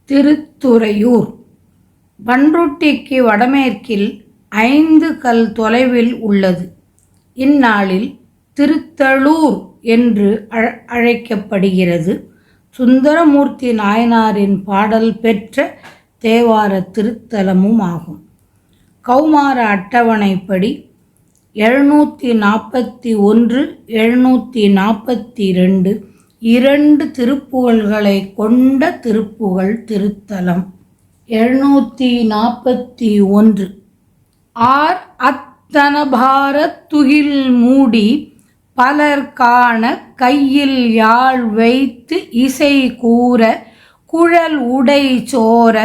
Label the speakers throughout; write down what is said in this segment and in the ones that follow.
Speaker 1: திருத்துறையூர் பண்ருட்டிக்கு வடமேற்கில் 5 கல் தொலைவில் உள்ளது. இந்நாளில் திருத்தளூர் என்று அழைக்கப்படுகிறது. சுந்தரமூர்த்தி நாயனாரின் பாடல் பெற்ற தேவார திருத்தலமும் ஆகும். கௌமார அட்டவணைப்படி 741, 742 2 திருப்புகழ்களை கொண்ட திருப்புகழ் திருத்தலம். 741 ஆர் அத்தனபாரத் துகில் மூடி பலர் காண கையில் யாழ் வைத்து இசை கூற குழல் உடை சோர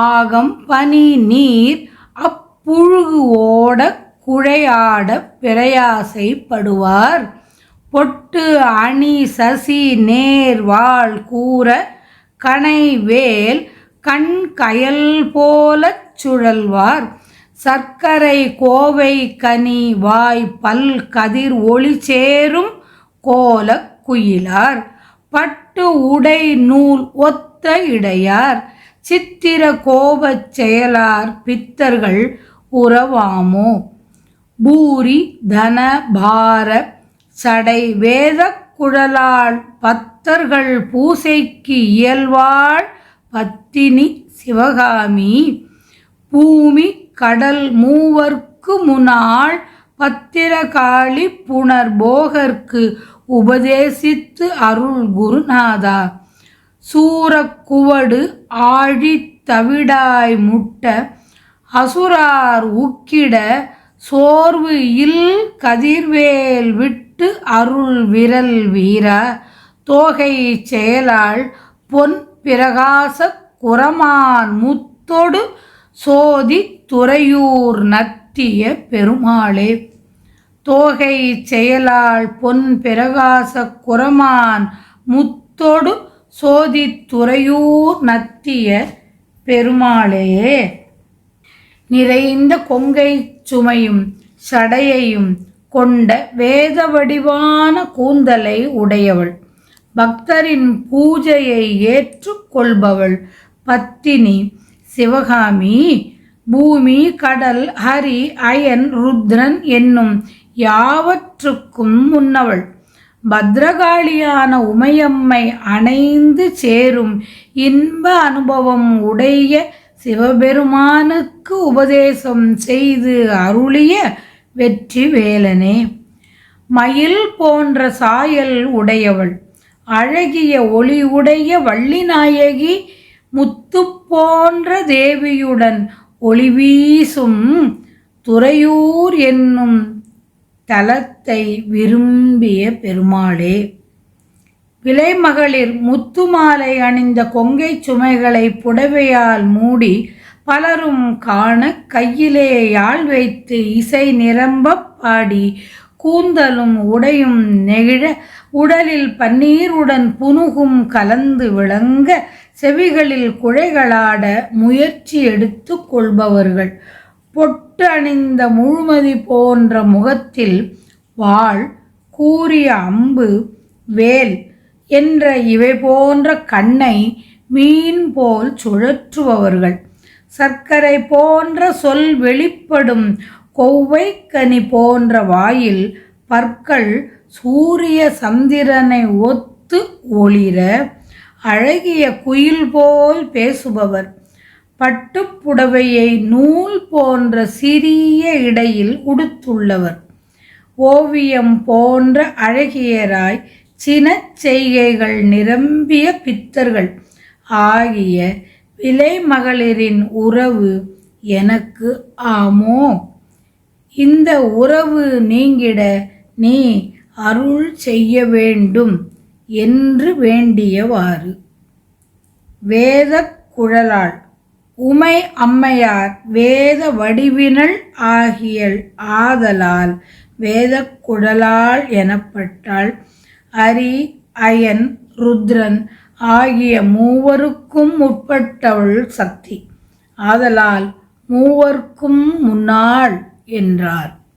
Speaker 1: ஆகம் பனி நீர் அப்புழுகு ஓட குழையாட பிரயாசைப்படுவார். பொட்டு அணி சசி நேர் வாழ் கூற கணைவேல் கண் கயல் போலச் சுழல்வார். சர்க்கரை கோவை கனி வாய் பல் கதிர் ஒளி சேரும் கோலக் குயிலார். பட்டு உடை நூல் ஒத்த இடையார் சித்திர கோபச் செயலார் பித்தர்கள் உறவாமோ. பூரி தன பார சடை வேத குழலாள் பத்தர்கள் பூசைக்கு இயல்வாள் பத்தினி சிவகாமி. பூமி கடல் மூவர்க்கு முன்னாள் பத்திரகாளி புனர் போகர்க்கு உபதேசித்து அருள் குருநாதா. சூரக்குவடு ஆழித் தவிடாய் முட்ட அசுரார் உக்கிட சோர்வு இல் கதிர்வேல் விட்டு அருள் விரல் வீரா. தோகை செயலாள் பொன் பிரகாச குரமான் முத்தொடு சோதி துறையூர் நத்திய பெருமாளே. தோகை செயலாள் பொன் பிரகாச குரமான் முத்தொடு சோதி துறையூர் நத்திய பெருமாளே. நிறைந்த கொங்கை சுமையும் சடையையும் கொண்ட வேத வடிவான கூந்தலை உடையவள். பக்தரின் பூஜையை ஏற்றுக்கொள்பவள் பத்தினி சிவகாமி. பூமி கடல் ஹரி அயன் ருத்ரன் என்னும் யாவற்றுக்கும் முன்னவள். பத்ரகாளியான உமையம்மை அணைந்து சேரும் இன்ப அனுபவம் உடைய சிவபெருமானுக்கு உபதேசம் செய்து அருளிய வெற்றி வேலனே. மயில் போன்ற சாயல் உடையவள். அழகிய ஒளி உடைய வள்ளிநாயகி. முத்து போன்ற தேவியுடன் ஒளி வீசும் துறையூர் என்னும் தலத்தை விரும்பிய பெருமாளே. விலைமகளிர் முத்துமாலை அணிந்த கொங்கை சுமைகளை புடவையால் மூடி பலரும் காண கையிலே யாழ் வைத்து இசை நிரம்ப பாடி கூந்தலும் உடையும் நெகிழ உடலில் பன்னீருடன் புனுகும் கலந்து விளங்க செவிகளில் குழைகளாட முயற்சி எடுத்து கொள்பவர்கள். பொட்டு அணிந்த முழுமதி போன்ற முகத்தில் வாள் கூரிய அம்பு வேல் என்ற இவை போன்ற கண்ணை மீன் போல் சுழற்றுபவர்கள். சர்க்கரை போன்ற சொல் வெளிப்படும் கொவ்வை கனி போன்ற வாயில் பற்கள் சூரிய சந்திரனை ஒத்து ஒளிர அழகிய குயில் போல் பேசுபவர். பட்டுப்புடவையை நூல் போன்ற சிறிய இடையில் உடுத்துள்ளவர். ஓவியம் போன்ற அழகியராய் சினச் செய்கைகள் நிரம்பிய பித்தர்கள் ஆகிய விலைமகளிரின் உறவு எனக்கு ஆமோ. இந்த உறவு நீங்கிட நீ அருள் செய்ய வேண்டும் என்று வேண்டியவாறு. வேதக் குழலாள் உமை அம்மையார் வேத வடிவினள் ஆகியள் ஆதலால் வேதக் குழலாள் எனப்பட்டாள். அரி அயன் ருத்ரன் ஆகிய மூவருக்கும் உட்பட்டவள் சக்தி. ஆதலால் மூவர்க்கும் முன்னாள் என்றார்.